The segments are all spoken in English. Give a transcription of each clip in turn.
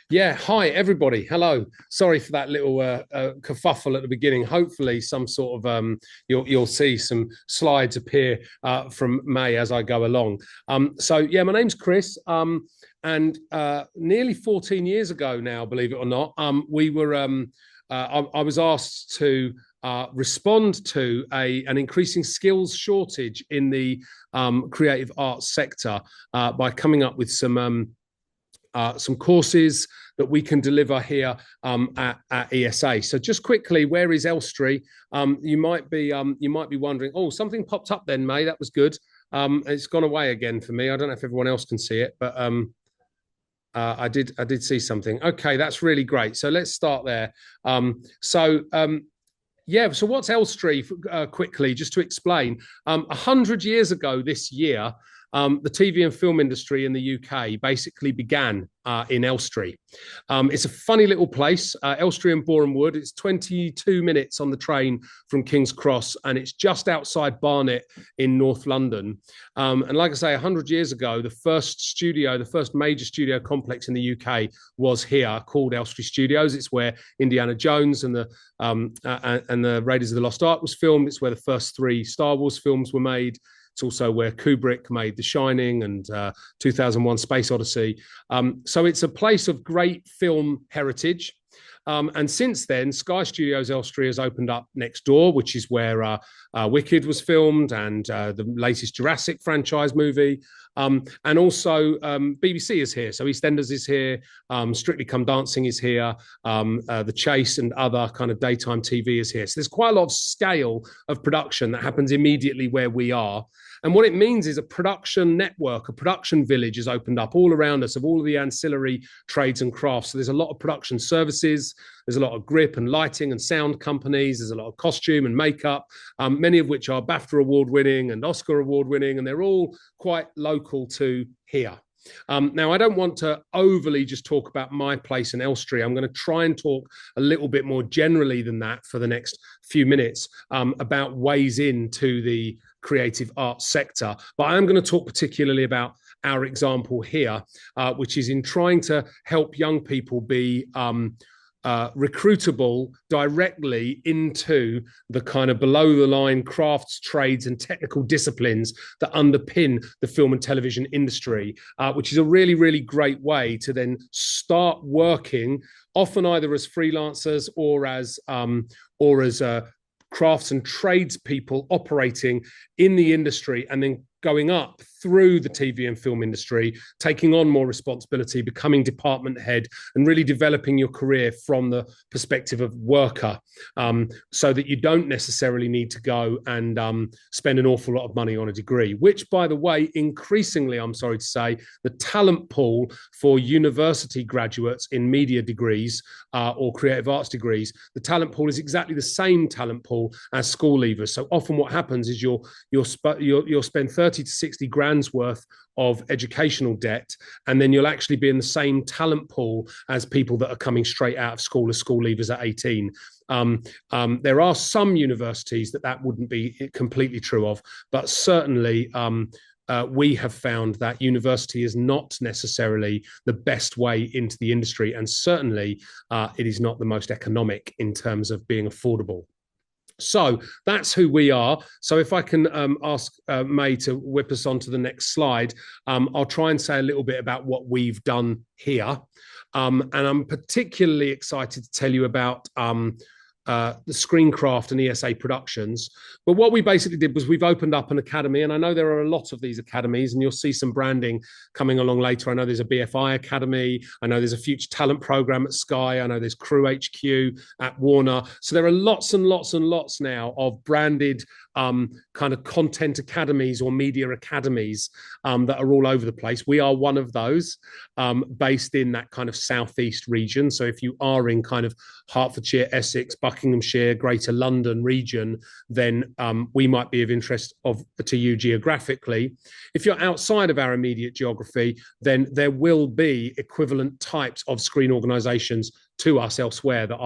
Yeah, hi everybody. Hello. Sorry for that little kerfuffle at the beginning. Hopefully, some sort of you'll see some slides appear from May as I go along. So yeah, my name's Chris. And nearly 14 years ago now, believe it or not, we were. I was asked to respond to an increasing skills shortage in the creative arts sector by coming up with some courses that we can deliver here at ESA. So just quickly, where is Elstree? You might be wondering, oh, something popped up then, May. That was good. It's gone away again for me. I don't know if everyone else can see it, but I did see something. Okay, that's really great. So let's start there. Yeah, so what's Elstree? Quickly, just to explain, 100 years ago this year, the TV and film industry in the UK basically began in Elstree. It's a funny little place, Elstree and Boreham Wood. It's 22 minutes on the train from King's Cross, and it's just outside Barnet in North London. And like I say, 100 years ago, the first major studio complex in the UK was here, called Elstree Studios. It's where Indiana Jones and the Raiders of the Lost Ark was filmed. It's where the first 3 Star Wars films were made. It's also where Kubrick made The Shining and 2001 Space Odyssey. So it's a place of great film heritage. And since then, Sky Studios Elstree has opened up next door, which is where Wicked was filmed and the latest Jurassic franchise movie. And also BBC is here. So EastEnders is here. Strictly Come Dancing is here. The Chase and other kind of daytime TV is here. So there's quite a lot of scale of production that happens immediately where we are. And what it means is a production network, a production village has opened up all around us of all of the ancillary trades and crafts. So there's a lot of production services. There's a lot of grip and lighting and sound companies. There's a lot of costume and makeup, many of which are BAFTA award winning and Oscar award winning, and they're all quite local to here. Now, I don't want to overly just talk about my place in Elstree. I'm going to try and talk a little bit more generally than that for the next few minutes about ways into the creative arts sector. But I am going to talk particularly about our example here, which is in trying to help young people be recruitable directly into the kind of below the line crafts, trades and technical disciplines that underpin the film and television industry, which is a really, really great way to then start working, often either as freelancers or as crafts and trades people operating in the industry, and then going up through the TV and film industry, taking on more responsibility, becoming department head, and really developing your career from the perspective of worker, so that you don't necessarily need to go and spend an awful lot of money on a degree, which, by the way, increasingly, I'm sorry to say, the talent pool for university graduates in media degrees or creative arts degrees, the talent pool is exactly the same talent pool as school leavers. So often what happens is you'll spend 30 to 60 grand's worth of educational debt, and then you'll actually be in the same talent pool as people that are coming straight out of school as school leavers at 18. There are some universities that wouldn't be completely true of, but certainly we have found that university is not necessarily the best way into the industry, and certainly it is not the most economic in terms of being affordable. So that's who we are. So if I can ask May to whip us on to the next slide, I'll try and say a little bit about what we've done here. And I'm particularly excited to tell you about the Screencraft and ESA Productions. But what we basically did was we've opened up an academy, and I know there are a lot of these academies, and you'll see some branding coming along later. I know there's a BFI Academy. I know there's a Future Talent Program at Sky. I know there's Crew HQ at Warner. So there are lots and lots and lots now of branded kind of content academies or media academies that are all over the place. We are one of those, based in that kind of southeast region. So if you are in kind of Hertfordshire, Essex, Buckinghamshire, Greater London region, then we might be of interest to you geographically. If you're outside of our immediate geography, then there will be equivalent types of screen organisations to us elsewhere that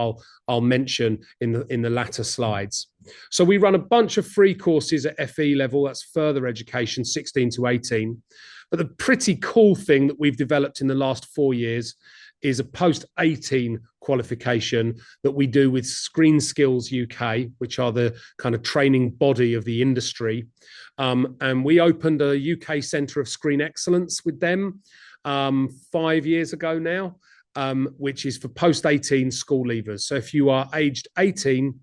I'll mention in the latter slides. So we run a bunch of free courses at FE level, that's further education, 16 to 18. But the pretty cool thing that we've developed in the last 4 years is a post-18 qualification that we do with Screen Skills UK, which are the kind of training body of the industry. And we opened a UK Centre of Screen Excellence with them 5 years ago now, which is for post-18 school leavers. So if you are aged 18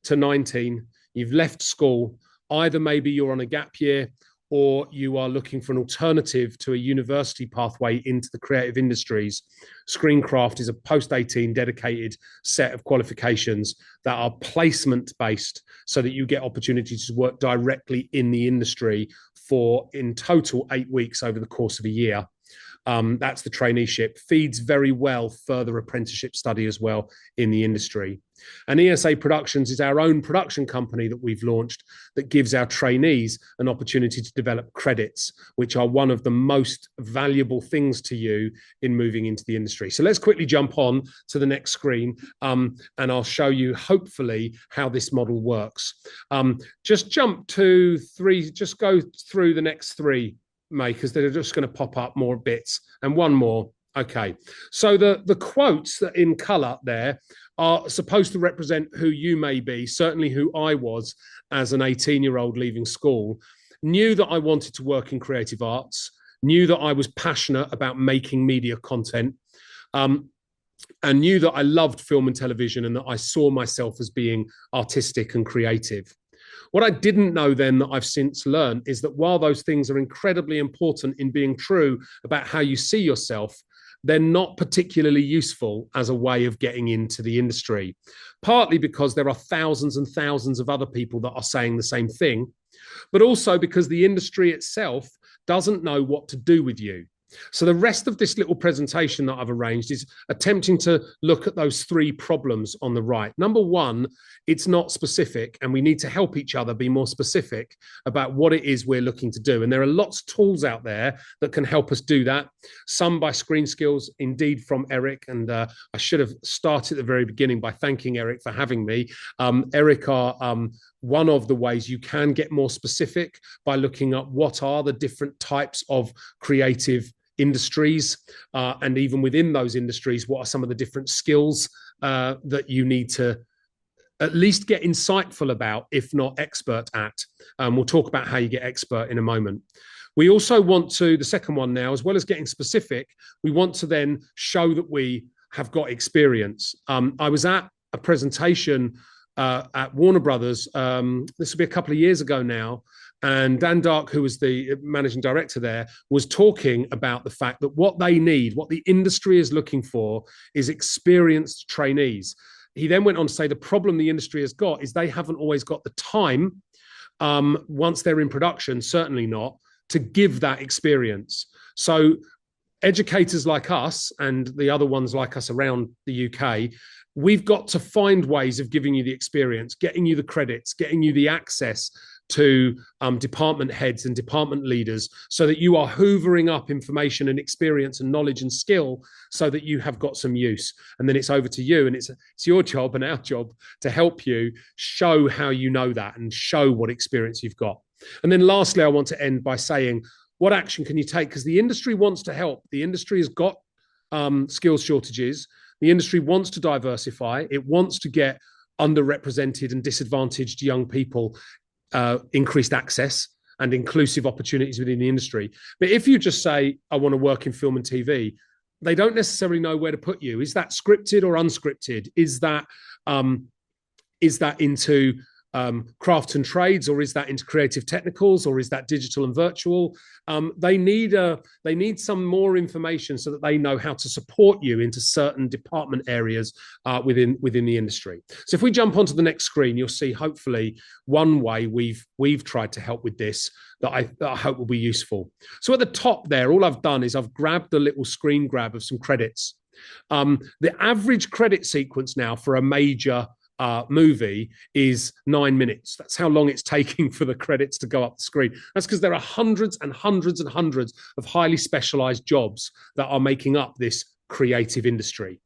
to 19, you've left school, either maybe you're on a gap year or you are looking for an alternative to a university pathway into the creative industries, Screencraft is a post-18 dedicated set of qualifications that are placement-based so that you get opportunities to work directly in the industry for, in total, 8 weeks over the course of a year. That's the traineeship. Feeds very well further apprenticeship study as well in the industry. And ESA Productions is our own production company that we've launched that gives our trainees an opportunity to develop credits, which are one of the most valuable things to you in moving into the industry. So let's quickly jump on to the next screen and I'll show you hopefully how this model works. Just jump to three, just go through the next three, because they're just going to pop up more bits, and one more. Okay, so the quotes that in color there are supposed to represent who you may be, certainly who I was as an 18-year-old leaving school. Knew that I wanted to work in creative arts, knew that I was passionate about making media content, and knew that I loved film and television and that I saw myself as being artistic and creative. What I didn't know then that I've since learned is that while those things are incredibly important in being true about how you see yourself, they're not particularly useful as a way of getting into the industry, partly because there are thousands and thousands of other people that are saying the same thing, but also because the industry itself doesn't know what to do with you. So the rest of this little presentation that I've arranged is attempting to look at those three problems on the right. Number one, it's not specific, and we need to help each other be more specific about what it is we're looking to do. And there are lots of tools out there that can help us do that. Some by Screen Skills, indeed from Eric. And I should have started at the very beginning by thanking Eric for having me. Eric are one of the ways you can get more specific by looking at what are the different types of creative industries, and even within those industries, what are some of the different skills that you need to at least get insightful about, if not expert at. We'll talk about how you get expert in a moment. We also want to, the second one now, as well as getting specific, we want to then show that we have got experience. I was at a presentation at Warner Brothers, this will be a couple of years ago now, and Dan Dark, who was the managing director there, was talking about the fact that what they need, what the industry is looking for, is experienced trainees. He then went on to say the problem the industry has got is they haven't always got the time, once they're in production, certainly not, to give that experience. So educators like us and the other ones like us around the UK, we've got to find ways of giving you the experience, getting you the credits, getting you the access to department heads and department leaders so that you are hoovering up information and experience and knowledge and skill so that you have got some use. And then it's over to you, and it's your job and our job to help you show how you know that and show what experience you've got. And then lastly, I want to end by saying, what action can you take? Because the industry wants to help. The industry has got skills shortages. The industry wants to diversify. It wants to get underrepresented and disadvantaged young people increased access and inclusive opportunities within the industry. But if you just say, I want to work in film and TV, they don't necessarily know where to put you. Is that scripted or unscripted? Is that into crafts and trades, or is that into creative technicals, or is that digital and virtual? They need some more information so that they know how to support you into certain department areas within the industry. So if we jump onto the next screen, you'll see hopefully one way we've tried to help with this that I hope will be useful. So at the top there, all I've done is I've grabbed a little screen grab of some credits. The average credit sequence now for a major movie is 9 minutes. That's how long it's taking for the credits to go up the screen. That's because there are hundreds and hundreds and hundreds of highly specialized jobs that are making up this creative industry.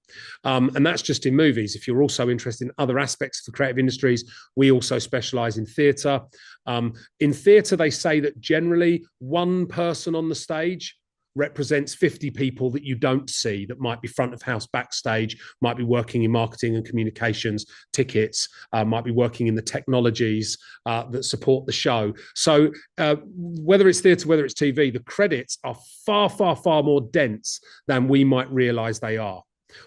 And that's just in movies. If you're also interested in other aspects of the creative industries, we also specialize in theatre. In theatre, they say that generally one person on the stage represents 50 people that you don't see, that might be front of house, backstage, might be working in marketing and communications, tickets, might be working in the technologies that support the show. So whether it's theatre, whether it's TV, the credits are far, far, far more dense than we might realize they are.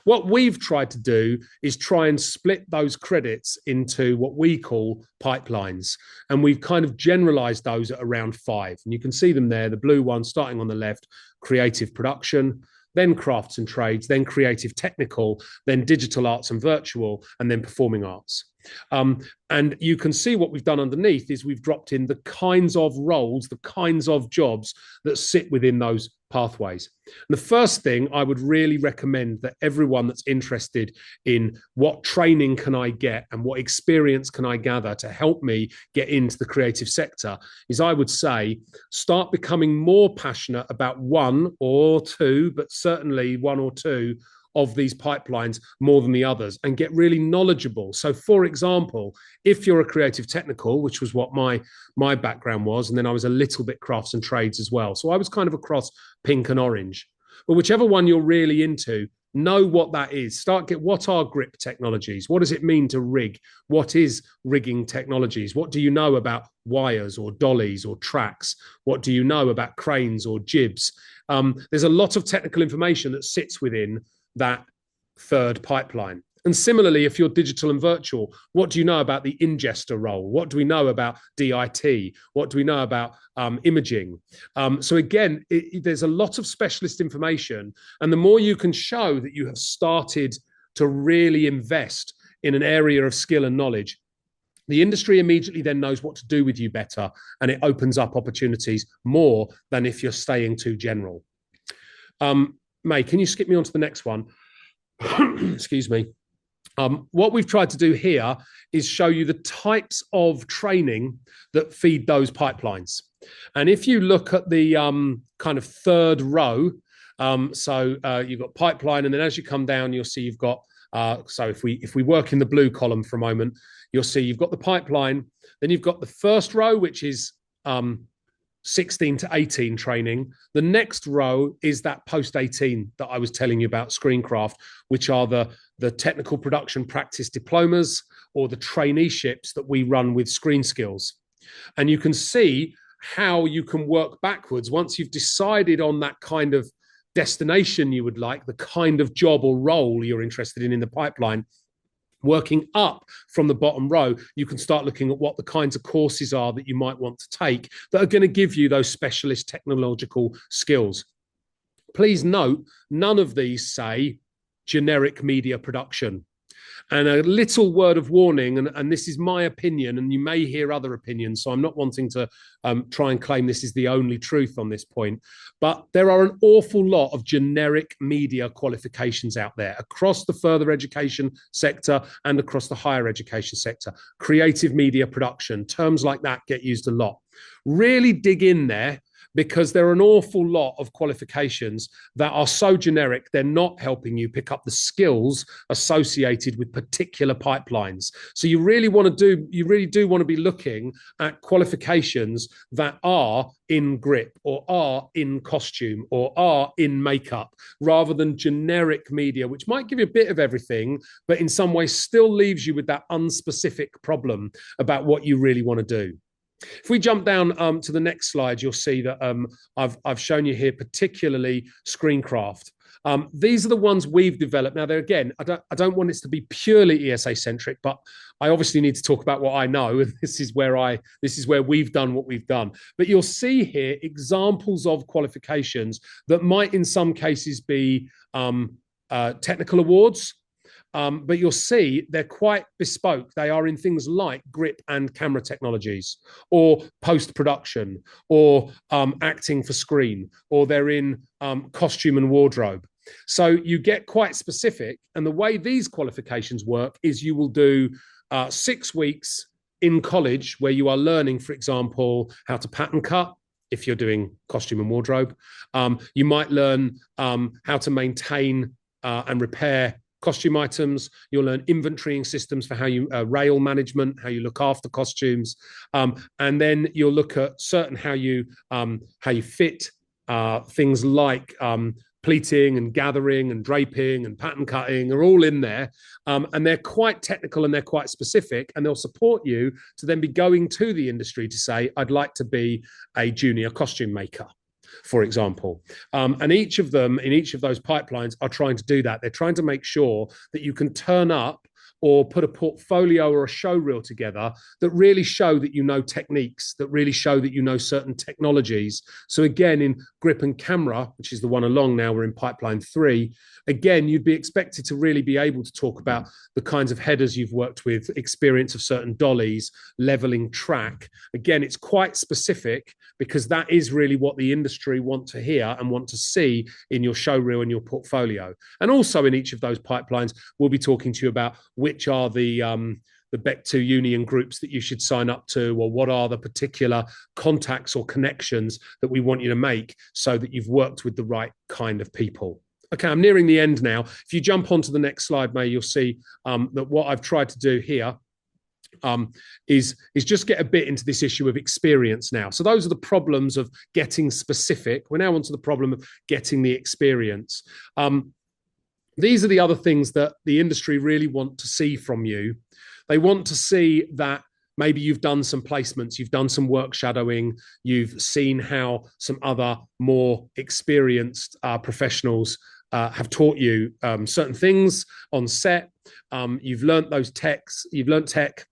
What we've tried to do is try and split those credits into what we call pipelines. And we've kind of generalized those at around 5. And you can see them there, the blue one starting on the left, creative production, then crafts and trades, then creative technical, then digital arts and virtual, and then performing arts. And you can see what we've done underneath is we've dropped in the kinds of roles, the kinds of jobs that sit within those pathways. And the first thing I would really recommend that everyone that's interested in what training can I get and what experience can I gather to help me get into the creative sector is, I would say, start becoming more passionate about one or two, but certainly one or two of these pipelines more than the others, and get really knowledgeable. So for example, if you're a creative technical, which was what my background was, and then I was a little bit crafts and trades as well. So I was kind of across pink and orange, but whichever one you're really into, know what that is. What are grip technologies? What does it mean to rig? What is rigging technologies? What do you know about wires or dollies or tracks? What do you know about cranes or jibs? There's a lot of technical information that sits within that third pipeline. And similarly, if you're digital and virtual, what do you know about the ingester role? What do we know about DIT? What do we know about imaging? So again, there's a lot of specialist information. And the more you can show that you have started to really invest in an area of skill and knowledge, the industry immediately then knows what to do with you better. And it opens up opportunities more than if you're staying too general. May, can you skip me on to the next one? Excuse me. What we've tried to do here is show you the types of training that feed those pipelines. And if you look at the kind of third row, you've got pipeline, and then as you come down, you'll see you've got, so if we work in the blue column for a moment, you'll see you've got the pipeline, then you've got the first row, which is 16 to 18 training. The next row is that post 18 that I was telling you about, Screencraft, which are the technical production practice diplomas or the traineeships that we run with Screen Skills. And you can see how you can work backwards once you've decided on that kind of destination you would like, the kind of job or role you're interested in the pipeline. Working up from the bottom row, you can start looking at what the kinds of courses are that you might want to take that are going to give you those specialist technological skills. Please note, none of these say generic media production. And a little word of warning, and this is my opinion, and you may hear other opinions, so I'm not wanting to try and claim this is the only truth on this point, but there are an awful lot of generic media qualifications out there across the further education sector and across the higher education sector. Creative media production, terms like that get used a lot. Really dig in there, because there are an awful lot of qualifications that are so generic, they're not helping you pick up the skills associated with particular pipelines. So you really do want to be looking at qualifications that are in grip or are in costume or are in makeup, rather than generic media, which might give you a bit of everything, but in some ways still leaves you with that unspecific problem about what you really want to do. If we jump down to the next slide, you'll see that I've shown you here particularly Screencraft. These are the ones we've developed. Now, I don't want this to be purely ESA centric, but I obviously need to talk about what I know, and this is where we've done what we've done. But you'll see here examples of qualifications that might, in some cases, be technical awards. But you'll see they're quite bespoke. They are in things like grip and camera technologies, or post-production, or acting for screen, or they're in costume and wardrobe. So you get quite specific. And the way these qualifications work is you will do 6 weeks in college where you are learning, for example, how to pattern cut, if you're doing costume and wardrobe. You might learn how to maintain and repair costume items. You'll learn inventorying systems for how you rail management, how you look after costumes, and then you'll look at certain how you fit things like pleating and gathering and draping and pattern cutting are all in there. And they're quite technical and they're quite specific, and they'll support you to then be going to the industry to say, I'd like to be a junior costume maker, for example. And each of them in each of those pipelines are trying to do that. They're trying to make sure that you can turn up or put a portfolio or a show reel together that really show that you know techniques, that really show that you know certain technologies. So again, in grip and camera, which is the one along now, we're in pipeline 3, again, you'd be expected to really be able to talk about the kinds of headers you've worked with, experience of certain dollies, leveling track. Again, it's quite specific because that is really what the industry want to hear and want to see in your show reel and your portfolio. And also in each of those pipelines, we'll be talking to you about which are the BEC2 union groups that you should sign up to, or what are the particular contacts or connections that we want you to make so that you've worked with the right kind of people. Okay, I'm nearing the end now. If you jump onto the next slide, May, you'll see that what I've tried to do here is just get a bit into this issue of experience now. So those are the problems of getting specific. We're now onto the problem of getting the experience. These are the other things that the industry really want to see from you. They want to see that maybe you've done some placements, you've done some work shadowing, you've seen how some other more experienced professionals have taught you certain things on set. You've learned those techs, you've learned tech.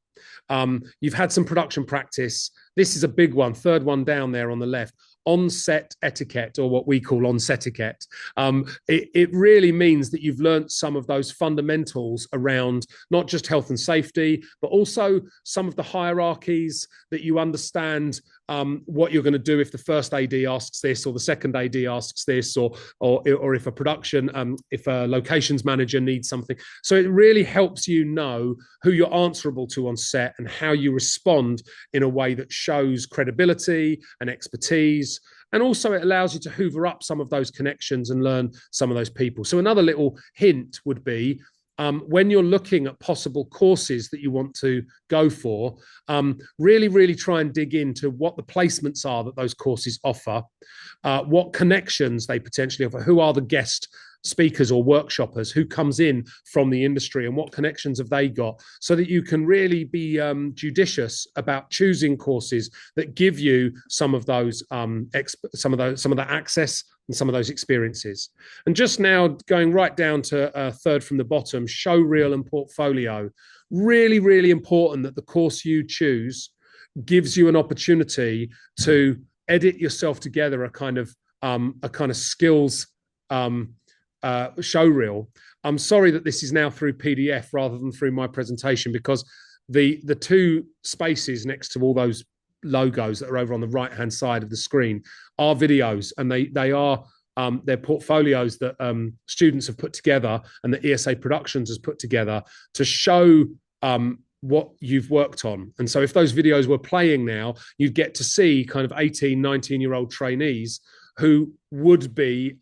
You've had some production practice. This is a big one, third one down there on the left. On-set etiquette, or what we call on-set etiquette. It really means that you've learned some of those fundamentals around not just health and safety, but also some of the hierarchies, that you understand what you're going to do if the first AD asks this, or the second AD asks this, or if a production, if a locations manager needs something. So it really helps you know who you're answerable to on set and how you respond in a way that shows credibility and expertise. And also it allows you to hoover up some of those connections and learn some of those people. So another little hint would be, when you're looking at possible courses that you want to go for, really try and dig into what the placements are that those courses offer, what connections they potentially offer, who are the guest speakers or workshoppers, who comes in from the industry and what connections have they got, so that you can really be judicious about choosing courses that give you some of those some of that access and some of those experiences. And just now going right down to third from the bottom, show reel and portfolio. Really important that the course you choose gives you an opportunity to edit yourself together a kind of skills show reel. I'm sorry that this is now through PDF rather than through my presentation, because the two spaces next to all those logos that are over on the right hand side of the screen are videos, and they're portfolios that students have put together and that ESA Productions has put together to show what you've worked on. And so if those videos were playing now, you'd get to see kind of 18, 19-year-old trainees who would be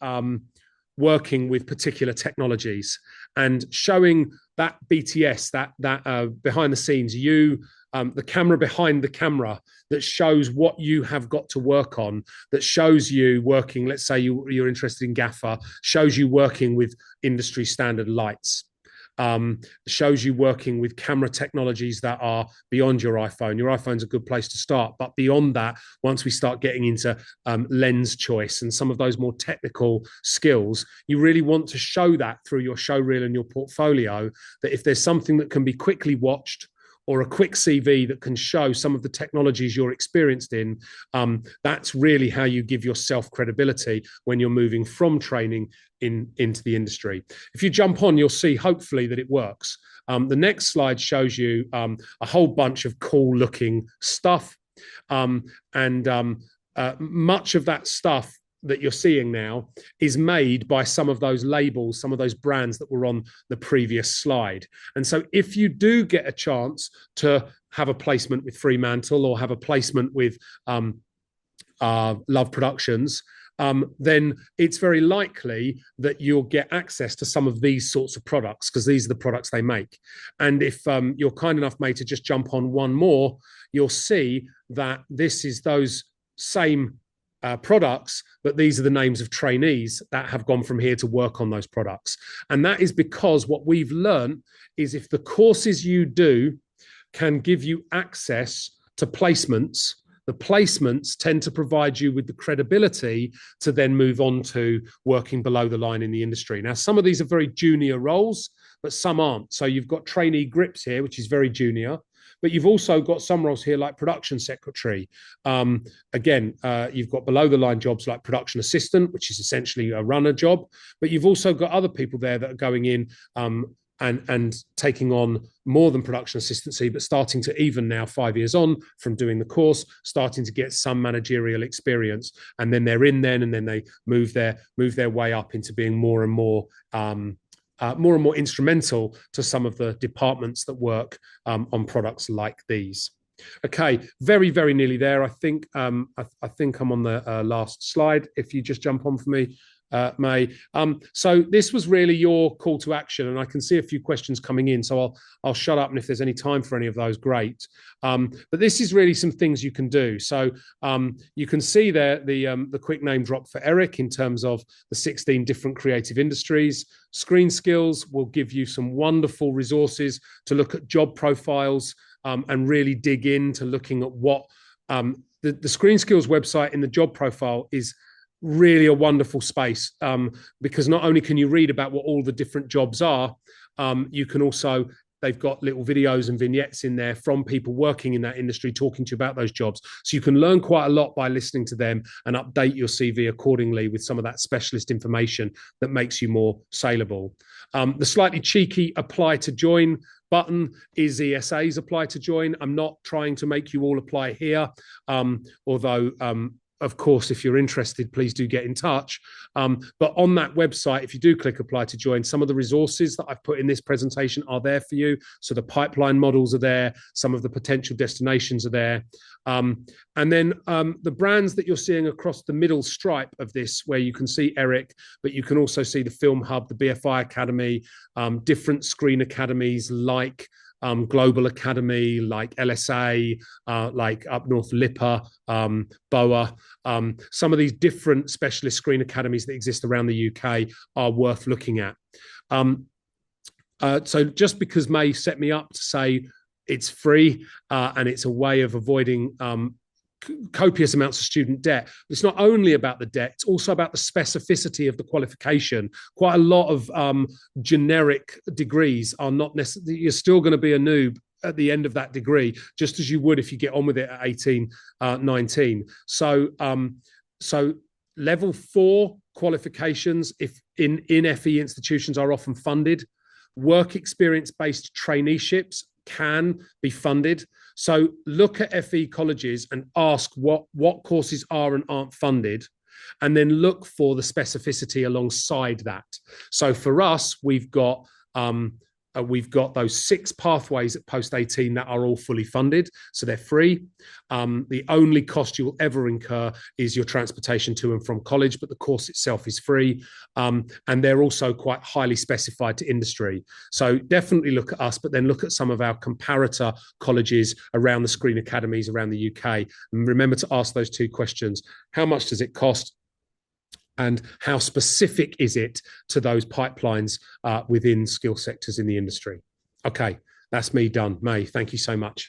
working with particular technologies and showing that BTS, that behind the scenes, the camera behind the camera, that shows what you have got to work on, that shows you working, let's say you're interested in gaffer, shows you working with industry standard lights, shows you working with camera technologies that are beyond your iPhone. Your iPhone's a good place to start, but beyond that, once we start getting into lens choice and some of those more technical skills, you really want to show that through your show reel and your portfolio, that if there's something that can be quickly watched, or a quick CV that can show some of the technologies you're experienced in, that's really how you give yourself credibility when you're moving from training into the industry. If you jump on, you'll see hopefully that it works. The next slide shows you a whole bunch of cool looking stuff, and much of that stuff that you're seeing now is made by some of those labels, some of those brands that were on the previous slide. And so if you do get a chance to have a placement with Fremantle or have a placement with Love Productions, then it's very likely that you'll get access to some of these sorts of products, because these are the products they make. And if you're kind enough, mate, to just jump on one more, you'll see that this is those same products, but these are the names of trainees that have gone from here to work on those products. And that is because what we've learned is if the courses you do can give you access to placements, the placements tend to provide you with the credibility to then move on to working below the line in the industry. Now, some of these are very junior roles, but some aren't. So you've got trainee grips here, which is very junior. But you've also got some roles here like production secretary. Again, you've got below the line jobs like production assistant, which is essentially a runner job. But you've also got other people there that are going in and taking on more than production assistancy, but starting to, even now 5 years on from doing the course, starting to get some managerial experience. And then they're in then, and then they move their way up into being more and more instrumental to some of the departments that work on products like these. Okay, very, very nearly there. I think I'm on the last slide. If you just jump on for me, May. So this was really your call to action, and I can see a few questions coming in. So I'll shut up, and if there's any time for any of those, great. But this is really some things you can do. So you can see there the quick name drop for Eric in terms of the 16 different creative industries. Screen Skills will give you some wonderful resources to look at job profiles and really dig into looking at what the Screen Skills website in the job profile is really a wonderful space, because not only can you read about what all the different jobs are, you can also, they've got little videos and vignettes in there from people working in that industry talking to you about those jobs. So you can learn quite a lot by listening to them and update your CV accordingly with some of that specialist information that makes you more saleable. The slightly cheeky apply to join button is ESA's apply to join. I'm not trying to make you all apply here, although of course, if you're interested, please do get in touch. But on that website, if you do click apply to join, some of the resources that I've put in this presentation are there for you. So the pipeline models are there. Some of the potential destinations are there. And then the brands that you're seeing across the middle stripe of this, where you can see Eric, but you can also see the Film Hub, the BFI Academy, different screen academies like Global Academy, like LSA, like up north LIPA, BOA. Some of these different specialist screen academies that exist around the UK are worth looking at. So just because May set me up to say it's free and it's a way of avoiding copious amounts of student debt. It's not only about the debt, it's also about the specificity of the qualification. Quite a lot of generic degrees are not necessarily, you're still going to be a noob at the end of that degree, just as you would if you get on with it at 18, 19. So level 4 qualifications if in FE institutions are often funded. Work experience-based traineeships can be funded. So look at FE colleges and ask what courses are and aren't funded, and then look for the specificity alongside that. So for us, we've got those 6 pathways at post-18 that are all fully funded, so they're free. The only cost you will ever incur is your transportation to and from college, but the course itself is free. And they're also quite highly specified to industry. So definitely look at us, but then look at some of our comparator colleges around the screen academies around the UK. And remember to ask those 2 questions. How much does it cost? And how specific is it to those pipelines within skill sectors in the industry? Okay, that's me done. May, thank you so much.